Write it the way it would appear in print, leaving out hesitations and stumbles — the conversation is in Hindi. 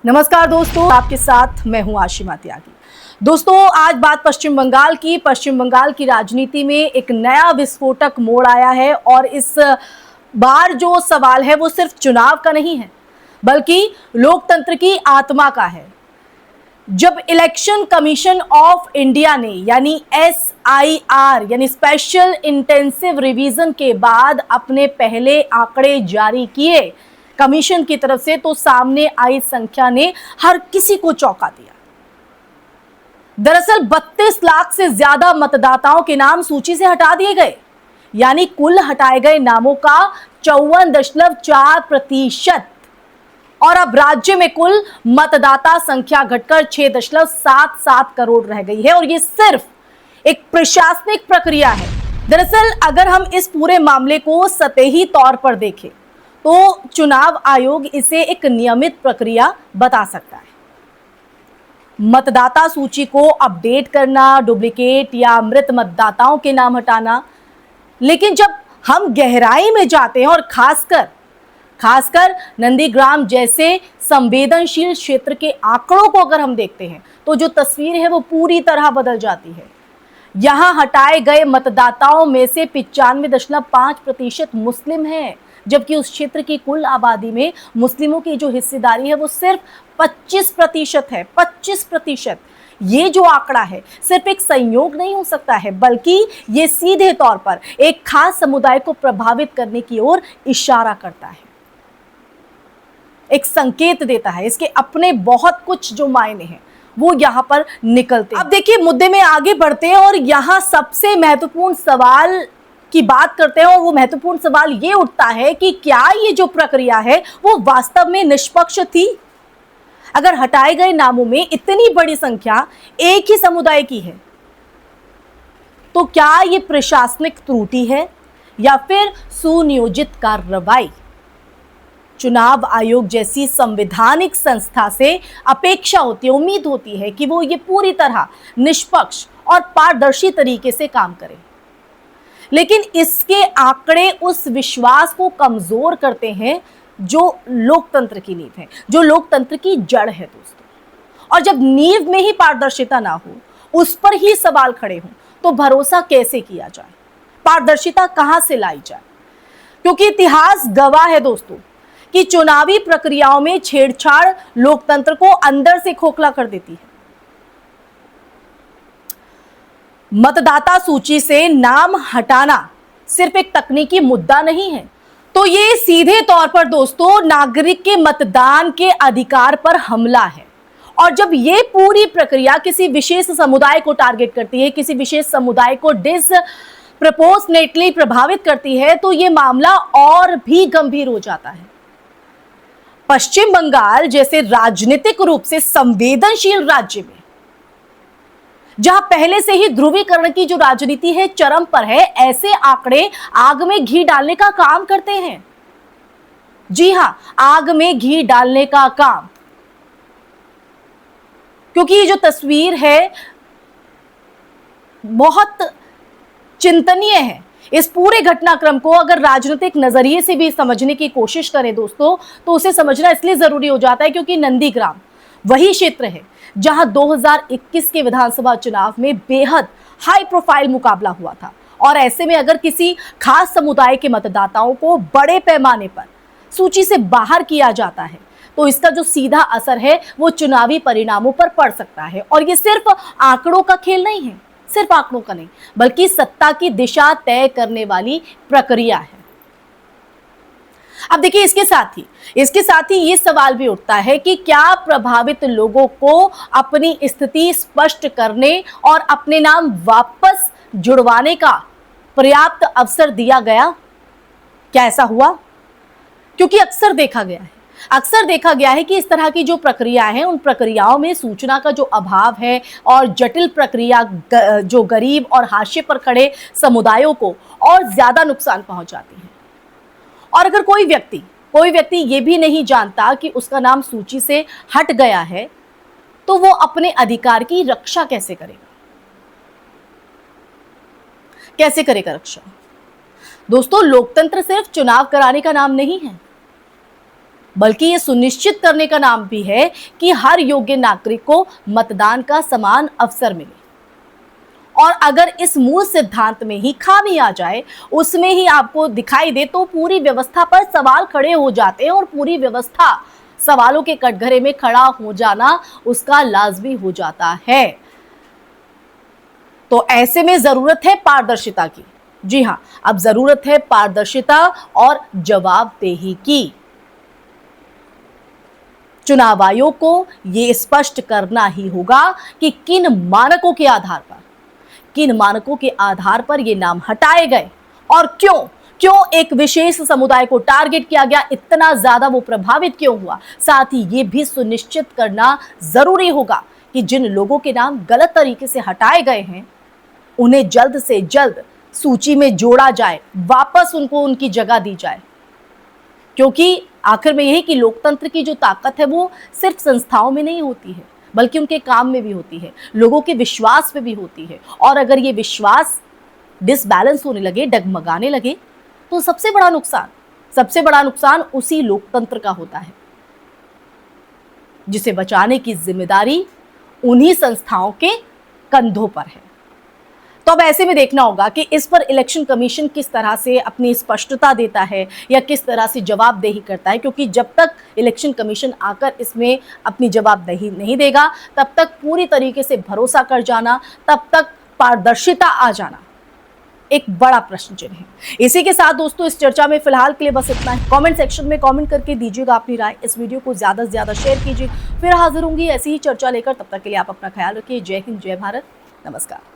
नमस्कार दोस्तों, आपके साथ मैं हूं आशिमा त्यागी। दोस्तों, आज बात पश्चिम बंगाल की। पश्चिम बंगाल की राजनीति में एक नया विस्फोटक मोड़ आया है और इस बार जो सवाल है वो सिर्फ चुनाव का नहीं है बल्कि लोकतंत्र की आत्मा का है। जब इलेक्शन कमीशन ऑफ इंडिया ने यानी SIR यानी स्पेशल इंटेंसिव रिवीजन के बाद अपने पहले आंकड़े जारी किए कमीशन की तरफ से, तो सामने आई संख्या ने हर किसी को चौंका दिया। दरअसल 32 लाख से ज्यादा मतदाताओं के नाम सूची से हटा दिए गए, यानी कुल हटाए गए नामों का 54.4%। और अब राज्य में कुल मतदाता संख्या घटकर 6.77 करोड़ रह गई है और ये सिर्फ एक प्रशासनिक प्रक्रिया है। दरअसल अगर हम इस पूरे मामले को सतही तौर पर देखें तो चुनाव आयोग इसे एक नियमित प्रक्रिया बता सकता है। मतदाता सूची को अपडेट करना, डुप्लीकेट या मृत मतदाताओं के नाम हटाना। लेकिन जब हम गहराई में जाते हैं और खासकर नंदीग्राम जैसे संवेदनशील क्षेत्र के आंकड़ों को अगर हम देखते हैं तो जो तस्वीर है वो पूरी तरह बदल जाती है। यहां हटाए गए मतदाताओं में से 95.5% मुस्लिम हैं, जबकि उस क्षेत्र की कुल आबादी में मुस्लिमों की जो हिस्सेदारी है वो सिर्फ 25% है। 25%। ये जो आंकड़ा है सिर्फ एक संयोग नहीं हो सकता है, बल्कि ये सीधे तौर पर एक खास समुदाय को प्रभावित करने की ओर इशारा करता है, एक संकेत देता है। इसके अपने बहुत कुछ जो मायने हैं वो यहां पर निकलते हैं। अब देखिए, मुद्दे में आगे बढ़ते हैं और यहां सबसे महत्वपूर्ण सवाल की बात करते हैं और वो महत्वपूर्ण सवाल ये उठता है कि क्या ये जो प्रक्रिया है वो वास्तव में निष्पक्ष थी? अगर हटाए गए नामों में इतनी बड़ी संख्या एक ही समुदाय की है तो क्या ये प्रशासनिक त्रुटि है या फिर सुनियोजित कार्रवाई? चुनाव आयोग जैसी संवैधानिक संस्था से अपेक्षा होती है, उम्मीद होती है कि वो ये पूरी तरह निष्पक्ष और पारदर्शी तरीके से काम करे। लेकिन इसके आंकड़े उस विश्वास को कमजोर करते हैं जो लोकतंत्र की नींव है, जो लोकतंत्र की जड़ है दोस्तों। और जब नींव में ही पारदर्शिता ना हो, उस पर ही सवाल खड़े हों, तो भरोसा कैसे किया जाए? पारदर्शिता कहां से लाई जाए? क्योंकि इतिहास गवाह है दोस्तों कि चुनावी प्रक्रियाओं में छेड़छाड़ लोकतंत्र को अंदर से खोखला कर देती है। मतदाता सूची से नाम हटाना सिर्फ एक तकनीकी मुद्दा नहीं है, तो ये सीधे तौर पर दोस्तों नागरिक के मतदान के अधिकार पर हमला है। और जब ये पूरी प्रक्रिया किसी विशेष समुदाय को टारगेट करती है, किसी विशेष समुदाय को डिसप्रपोर्शनेटली प्रभावित करती है, तो ये मामला और भी गंभीर हो जाता है। पश्चिम बंगाल जैसे राजनीतिक रूप से संवेदनशील राज्य में, जहां पहले से ही ध्रुवीकरण की जो राजनीति है चरम पर है, ऐसे आंकड़े आग में घी डालने का काम करते हैं। जी हां, आग में घी डालने का काम। क्योंकि ये जो तस्वीर है बहुत चिंतनीय है। इस पूरे घटनाक्रम को अगर राजनीतिक नजरिए से भी समझने की कोशिश करें दोस्तों, तो उसे समझना इसलिए जरूरी हो जाता है क्योंकि नंदीग्राम वही क्षेत्र है जहां 2021 के विधानसभा चुनाव में बेहद हाई प्रोफाइल मुकाबला हुआ था। और ऐसे में अगर किसी खास समुदाय के मतदाताओं को बड़े पैमाने पर सूची से बाहर किया जाता है तो इसका जो सीधा असर है वो चुनावी परिणामों पर पड़ सकता है। और ये सिर्फ आंकड़ों का खेल नहीं है, सिर्फ आंकड़ों का नहीं, बल्कि सत्ता की दिशा तय करने वाली प्रक्रिया है। अब देखिए, इसके साथ ही ये सवाल भी उठता है कि क्या प्रभावित लोगों को अपनी स्थिति स्पष्ट करने और अपने नाम वापस जुड़वाने का पर्याप्त अवसर दिया गया? क्या ऐसा हुआ? क्योंकि अक्सर देखा गया है कि इस तरह की जो प्रक्रिया है, उन प्रक्रियाओं में सूचना का जो अभाव है और जटिल प्रक्रिया जो गरीब और हाशिए पर खड़े समुदायों को और ज्यादा नुकसान पहुंचाती है। और अगर कोई व्यक्ति ये भी नहीं जानता कि उसका नाम सूची से हट गया है तो वो अपने अधिकार की रक्षा कैसे करेगा रक्षा? दोस्तों, लोकतंत्र सिर्फ चुनाव कराने का नाम नहीं है, बल्कि ये सुनिश्चित करने का नाम भी है कि हर योग्य नागरिक को मतदान का समान अवसर मिले। और अगर इस मूल सिद्धांत में ही खामी आ जाए, उसमें ही आपको दिखाई दे, तो पूरी व्यवस्था पर सवाल खड़े हो जाते हैं और पूरी व्यवस्था सवालों के कटघरे में खड़ा हो जाना उसका लाजमी हो जाता है। तो ऐसे में जरूरत है पारदर्शिता की। जी हां, अब जरूरत है पारदर्शिता और जवाबदेही की। चुनाव आयोग को यह स्पष्ट करना ही होगा कि किन मानकों के आधार पर ये नाम हटाए गए और क्यों एक विशेष समुदाय को टारगेट किया गया, इतना ज्यादा वो प्रभावित क्यों हुआ। साथ ही ये भी सुनिश्चित करना जरूरी होगा कि जिन लोगों के नाम गलत तरीके से हटाए गए हैं, उन्हें जल्द से जल्द सूची में जोड़ा जाए, वापस उनको उनकी जगह दी जाए। क्योंकि आखिर में यही कि लोकतंत्र की जो ताकत है वो सिर्फ संस्थाओं में नहीं होती है, बल्कि उनके काम में भी होती है, लोगों के विश्वास में भी होती है। और अगर ये विश्वास डिसबैलेंस होने लगे, डगमगाने लगे, तो सबसे बड़ा नुकसान उसी लोकतंत्र का होता है, जिसे बचाने की जिम्मेदारी उन्हीं संस्थाओं के कंधों पर है। तो अब ऐसे में देखना होगा कि इस पर इलेक्शन कमीशन किस तरह से अपनी स्पष्टता देता है या किस तरह से जवाबदेही करता है, क्योंकि जब तक इलेक्शन कमीशन आकर इसमें अपनी जवाबदेही नहीं देगा, तब तक पूरी तरीके से भरोसा कर जाना, तब तक पारदर्शिता आ जाना एक बड़ा प्रश्न चिन्ह है। इसी के साथ दोस्तों, इस चर्चा में फिलहाल के लिए बस इतना ही। कमेंट सेक्शन में कमेंट करके दीजिएगा अपनी राय। इस वीडियो को ज्यादा से ज्यादा शेयर कीजिए। फिर हाजिर होंगी ऐसी ही चर्चा लेकर, तब तक के लिए आप अपना ख्याल रखिए। जय हिंद, जय भारत, नमस्कार।